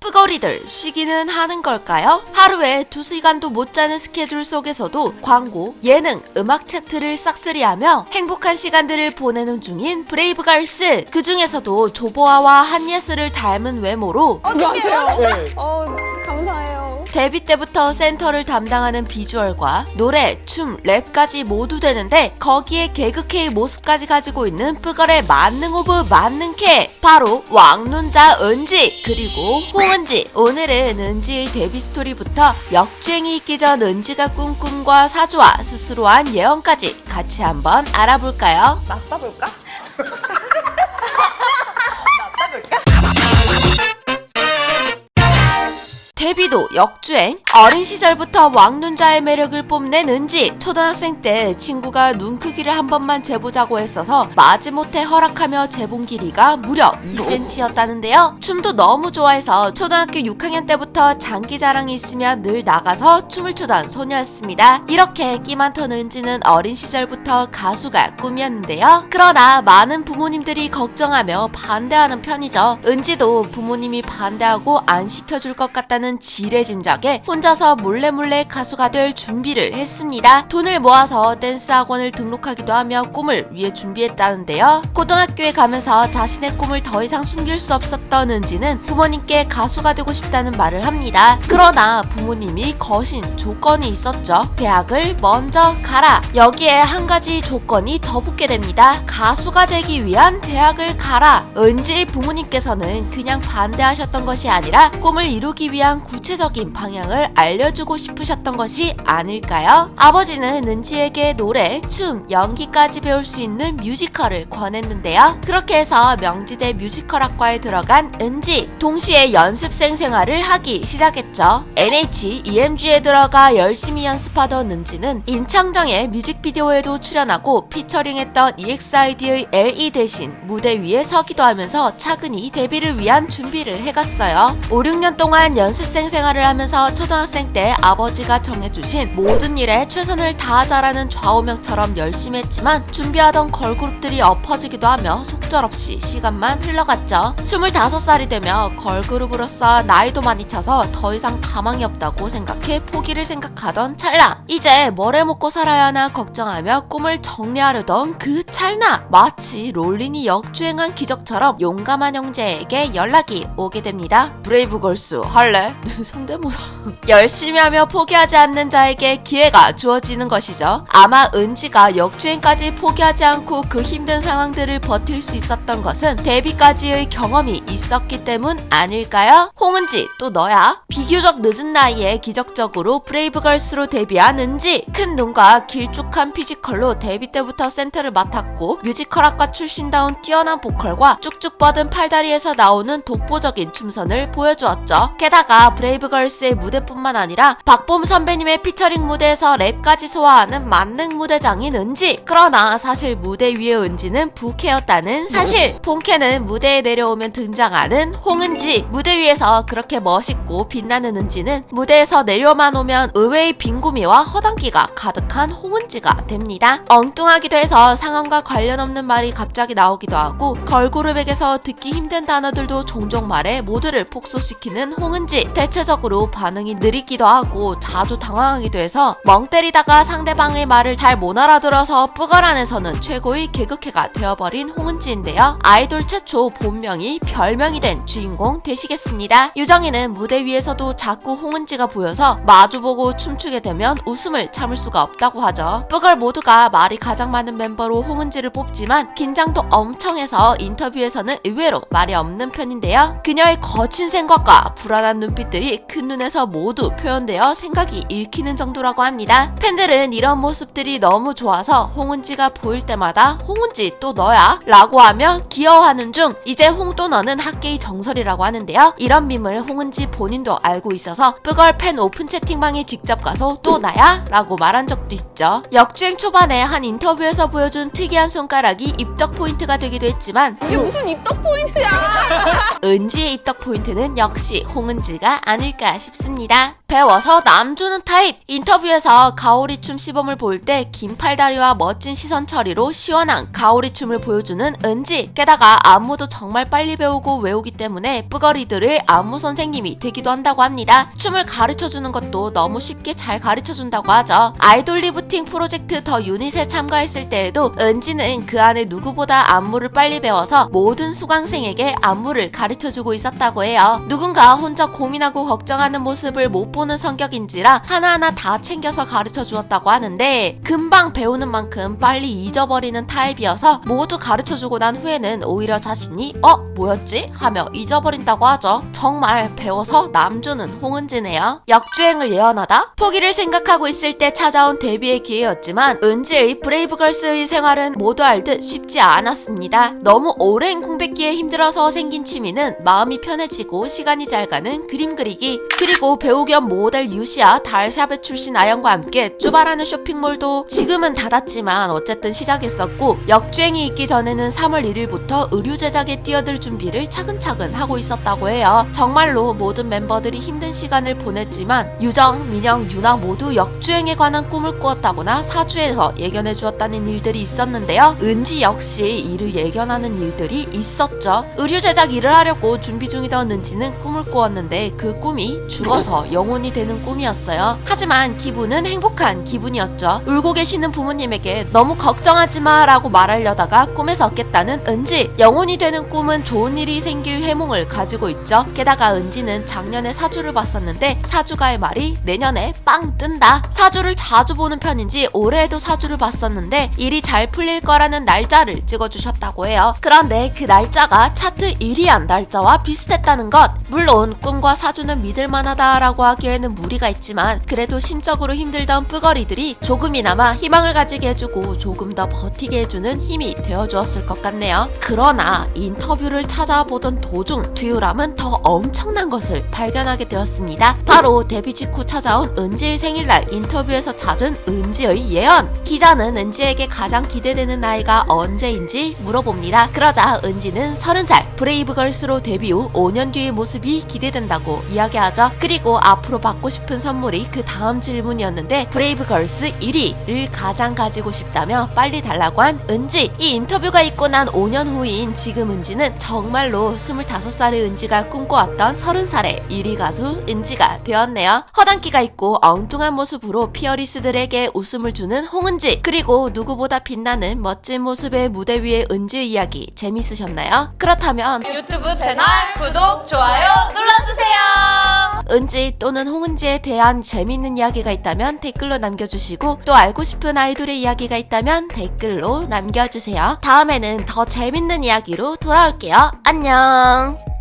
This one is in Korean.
뿌거리들 쉬기는 하는 걸까요? 하루에 2시간도 못 자는 스케줄 속에서도 광고, 예능, 음악 차트를 싹쓸이하며 행복한 시간들을 보내는 중인 브레이브걸스. 그 중에서도 조보아와 한예슬을 닮은 외모로 누구한테요? 네. 감사해요. 데뷔 때부터 센터를 담당하는 비주얼과 노래, 춤, 랩까지 모두 되는데 거기에 개그케이 모습까지 가지고 있는 뿌걸의 만능 오브 만능캐, 바로 왕눈자 은지 그리고 홍은지. 오늘은 은지의 데뷔 스토리부터 역주행이 있기 전 은지가 꾼 꿈과 사주와 스스로 한 예언까지 같이 한번 알아볼까요? 맞서볼까? 데뷔도 역주행. 어린 시절부터 왕눈자의 매력을 뽐낸 은지. 초등학생 때 친구가 눈 크기를 한 번만 재보자고 했어서 마지못해 허락하며 재본 길이가 무려 2cm였다는데요. 춤도 너무 좋아해서 초등학교 6학년 때부터 장기자랑이 있으면 늘 나가서 춤을 추던 소녀였습니다. 이렇게 끼 많던 은지는 어린 시절부터 가수가 꿈이었는데요. 그러나 많은 부모님들이 걱정하며 반대하는 편이죠. 은지도 부모님이 반대하고 안 시켜줄 것 같다는 지레 짐작에 혼자서 몰래 가수가 될 준비를 했습니다. 돈을 모아서 댄스 학원을 등록하기도 하며 꿈을 위해 준비했다는데요. 고등학교에 가면서 자신의 꿈을 더 이상 숨길 수 없었던 은지는 부모님께 가수가 되고 싶다는 말을 합니다. 그러나 부모님이 거신 조건이 있었죠. 대학을 먼저 가라. 여기에 한 가지 조건이 더 붙게 됩니다. 가수가 되기 위한 대학을 가라. 은지 부모님께서는 그냥 반대하셨던 것이 아니라 꿈을 이루기 위한 구체적인 방향을 알려주고 싶으셨던 것이 아닐까요? 아버지는 은지에게 노래, 춤, 연기까지 배울 수 있는 뮤지컬을 권했는데요. 그렇게 해서 명지대 뮤지컬학과에 들어간 은지. 동시에 연습생 생활을 하기 시작했죠. NH, EMG에 들어가 열심히 연습하던 은지는 임창정의 뮤직비디오에도 출연하고 피처링했던 EXID의 LE 대신 무대 위에 서기도 하면서 차근히 데뷔를 위한 준비를 해갔어요. 5, 6년 동안 연습생 생활을 하면서 초등학생 때 아버지가 정해주신 모든 일에 최선을 다하자라는 좌우명처럼 열심히 했지만 준비하던 걸그룹들이 엎어지기도 하며 속절없이 시간만 흘러갔죠. 25살이 되며 걸그룹으로서 나이도 많이 차서 더 이상 가망이 없다고 생각해 포기를 생각하던 찰나, 이제 뭘 해먹고 살아야 하나 걱정하며 꿈을 정리하려던 그 찰나, 마치 롤린이 역주행한 기적처럼 용감한 형제에게 연락이 오게 됩니다. 브레이브걸스 할래? 성대모사. 열심히 하며 포기하지 않는 자에게 기회가 주어지는 것이죠. 아마 은지가 역주행까지 포기하지 않고 그 힘든 상황들을 버틸 수 있었던 것은 데뷔까지의 경험이 있었기 때문 아닐까요? 홍은지 또 너야? 비교적 늦은 나이에 기적적으로 브레이브걸스로 데뷔한 은지. 큰 눈과 길쭉한 피지컬로 데뷔 때부터 센터를 맡았고 뮤지컬학과 출신다운 뛰어난 보컬과 쭉쭉 뻗은 팔다리에서 나오는 독보적인 춤선을 보여주었죠. 게다가 브레이브걸스의 무대뿐만 아니라 박봄 선배님의 피처링 무대에서 랩까지 소화하는 만능 무대장인 은지. 그러나 사실 무대 위의 은지는 부캐였다는 사실. 본캐는 무대에 내려오면 등장하는 홍은지. 무대 위에서 그렇게 멋있고 빛나는 은지는 무대에서 내려만 오면 의외의 빈구미와 허당기가 가득한 홍은지가 됩니다. 엉뚱하기도 해서 상황과 관련 없는 말이 갑자기 나오기도 하고 걸그룹에게서 듣기 힘든 단어들도 종종 말해 모두를 폭소시키는 홍은지. 대체적으로 반응이 느리기도 하고 자주 당황하기도 해서 멍 때리다가 상대방의 말을 잘 못 알아들어서 뿌걸 안에서는 최고의 개그캐가 되어버린 홍은지인데요. 아이돌 최초 본명이 별명이 된 주인공 되시겠습니다. 유정이는 무대 위에서도 자꾸 홍은지가 보여서 마주보고 춤추게 되면 웃음을 참을 수가 없다고 하죠. 뿌걸 모두가 말이 가장 많은 멤버로 홍은지를 뽑지만 긴장도 엄청 해서 인터뷰에서는 의외로 말이 없는 편인데요. 그녀의 거친 생각과 불안한 눈빛들이 큰 눈에서 모두 표현되어 생각이 읽히는 정도라고 합니다. 팬들은 이런 모습들이 너무 좋아서 홍은지가 보일 때마다 홍은지 또 너야? 라고 하며 귀여워하는 중 이제 홍 또 너는 학계의 정설이라고 하는데요. 이런 밈을 홍은지 본인도 알고 있어서 뿌걸 팬 오픈 채팅방에 직접 가서 또 나야? 라고 말한 적도 있죠. 역주행 초반에 한 인터뷰에서 보여준 특이한 손가락이 입덕 포인트가 되기도 했지만 이게 무슨 입덕 포인트야? 은지의 입덕 포인트는 역시 홍은지가 아닐까 싶습니다. 배워서 남 주는 타입. 인터뷰에서 가오리춤 시범을 보일 때 긴 팔다리와 멋진 시선 처리로 시원한 가오리춤을 보여주는 은지. 게다가 안무도 정말 빨리 배우고 외우기 때문에 뿌거리들의 안무 선생님이 되기도 한다고 합니다. 춤을 가르쳐주는 것도 너무 쉽게 잘 가르쳐준다고 하죠. 아이돌 리프팅 프로젝트 더 유닛에 참가했을 때에도 은지는 그 안에 누구보다 안무를 빨리 배워서 모든 수강생에게 안무를 가르쳐주고 있었다고 해요. 누군가 혼자 고민하고 걱정하는 모습을 못 보는 성격인지라 하나하나 다 챙겨서 가르쳐 주었다고 하는데 금방 배우는 만큼 빨리 잊어버리는 타입이어서 모두 가르쳐주고 난 후에는 오히려 자신이 뭐였지? 하며 잊어버린다고 하죠. 정말 배워서 남주는 홍은지네요. 역주행을 예언하다? 포기를 생각하고 있을 때 찾아온 데뷔의 기회였지만 은지의 브레이브걸스의 생활은 모두 알듯 쉽지 않았습니다. 너무 오랜 공백기에 힘들어서 생긴 취미는 마음이 편해지고 시간이 잘 가는 그림 그리기, 그리고 배우 겸 모델 유시아 달샤벳 출신 아영과 함께 쭈바라는 쇼핑몰도 지금은 닫았지만 어쨌든 시작했었고, 역주행이 있기 전에는 3월 1일부터 의류 제작에 뛰어들 준비를 차근차근 하고 있었다고 해요. 정말로 모든 멤버들이 힘든 시간을 보냈지만 유정, 민영, 유나 모두 역주행에 관한 꿈을 꾸었다거나 사주에서 예견해 주었다는 일들이 있었는데요. 은지 역시 이를 예견하는 일들이 있었죠. 의류 제작 일을 하려고 준비 중이던 은지는 꿈을 꾸었는데 그 꿈이 죽어서 영혼이 되는 꿈이었어요. 하지만 기분은 행복한 기분이었죠. 울고 계시는 부모님에게 너무 걱정하지마 라고 말하려다가 꿈에서 얻겠다는 은지. 영혼이 되는 꿈은 좋은 일이 생길 해몽을 가지고 있죠. 게다가 은지는 작년에 사주를 봤었는데 사주가의 말이 내년에 빵 뜬다. 사주를 자주 보는 편인지 올해에도 사주를 봤었는데 일이 잘 풀릴 거라는 날짜를 찍어주셨다고 해요. 그런데 그 날짜가 차트 1위한 날짜와 비슷했다는 것. 물론 꿈과 사주는 믿을만하다라고 하기에는 무리가 있지만 그래도 심적으로 힘들던 뿌거리들이 조금이나마 희망을 가지게 해주고 조금 더 버티게 해주는 힘이 되어주었을 것 같네요. 그러나 인터뷰를 찾아보던 도중 두유람은 더 엄청난 것을 발견하게 되었습니다. 바로 데뷔 직후 찾아온 은지의 생일날 인터뷰에서 찾은 은지의 예언. 기자는 은지에게 가장 기대되는 나이가 언제인지 물어봅니다. 그러자 은지는 30살, 브레이브걸스로 데뷔 후 5년 뒤의 모습이 기대된다고 이야기하죠. 그리고 앞으로 받고 싶은 선물이 그 다음 질문이었는데 브레이브걸스 1위를 가장 가지고 싶다며 빨리 달라고 한 은지. 이 인터뷰가 있고 난 5년 후인 지금 은지는 정말로 25살의 은지가 꿈꿔왔던 30살의 1위 가수 은지가 되었네요. 허당기가 있고 엉뚱한 모습으로 피어리스들에게 웃음을 주는 홍은지, 그리고 누구보다 빛나는 멋진 모습의 무대 위의 은지의 이야기 재밌으셨나요? 그렇다면 유튜브 채널 구독, 좋아요 눌러주세요. 은지 또는 홍은지에 대한 재밌는 이야기가 있다면 댓글로 남겨주시고, 또 알고 싶은 아이돌의 이야기가 있다면 댓글로 남겨주세요. 다음에는 더 재밌는 이야기로 돌아올게요. 안녕.